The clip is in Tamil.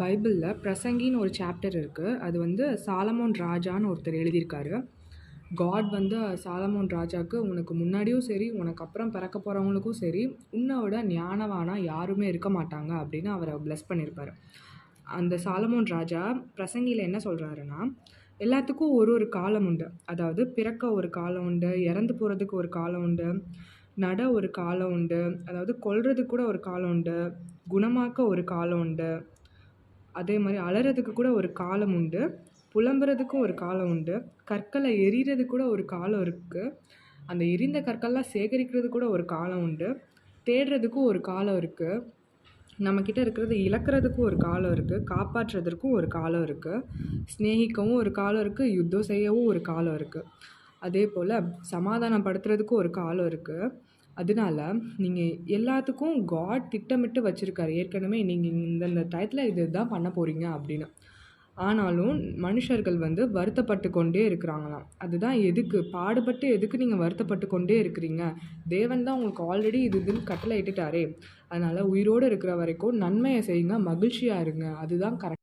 பைபிளில் பிரசங்கின்னு ஒரு சாப்டர் இருக்குது. அது வந்து சாலமோன் ராஜான்னு ஒருத்தர் எழுதியிருக்காரு. காட் வந்து சாலமோன் ராஜாவுக்கு, உனக்கு முன்னாடியும் சரி உனக்கு அப்புறம் பிறக்க போகிறவங்களுக்கும் சரி உன்னை விட ஞானவானா யாருமே இருக்க மாட்டாங்க அப்படின்னு அவரை பிளஸ் பண்ணியிருப்பார். அந்த சாலமோன் ராஜா பிரசங்கியில் என்ன சொல்கிறாருன்னா, எல்லாத்துக்கும் ஒரு ஒரு காலம் உண்டு. அதாவது பிறக்க ஒரு காலம் உண்டு, இறந்து போகிறதுக்கு ஒரு காலம் உண்டு, நட ஒரு காலம் உண்டு, அதாவது கொல்றதுக்கு கூட ஒரு காலம் உண்டு, குணமாக்க ஒரு காலம் உண்டு, அதே மாதிரி அலறதுக்கு கூட ஒரு காலம் உண்டு, புலம்புறதுக்கும் ஒரு காலம் உண்டு, கற்களை எரிகிறது கூட ஒரு காலம் இருக்குது, அந்த எரிந்த கற்கள்லாம் சேகரிக்கிறது கூட ஒரு காலம் உண்டு, தேடுறதுக்கும் ஒரு காலம் இருக்குது, நம்மக்கிட்ட இருக்கிறத இழக்கிறதுக்கும் ஒரு காலம் இருக்குது, காப்பாற்றுறதுக்கும் ஒரு காலம் இருக்குது, ஸ்நேகிக்கவும் ஒரு காலம் இருக்குது, யுத்தம் செய்யவும் ஒரு காலம் இருக்குது, அதே போல் சமாதானப்படுத்துறதுக்கும் ஒரு காலம் இருக்குது. அதனால நீங்கள் எல்லாத்துக்கும் காட் திட்டமிட்டு வச்சுருக்காரு. ஏற்கனவே நீங்கள் இந்தந்த டயத்தில் இது தான் பண்ண போகிறீங்க அப்படின்னு. ஆனாலும் மனுஷர்கள் வந்து வருத்தப்பட்டு கொண்டே இருக்கிறாங்களாம். அதுதான் எதுக்கு பாடுபட்டு எதுக்கு நீங்கள் வருத்தப்பட்டு கொண்டே இருக்கிறீங்க? தேவன் தான் உங்களுக்கு ஆல்ரெடி இதுன்னு கட்டளை இட்டுட்டாரே. அதனால் உயிரோடு இருக்கிற வரைக்கும் நன்மையை செய்யுங்க, மகிழ்ச்சியாக இருங்க. அதுதான் கரெக்ட்.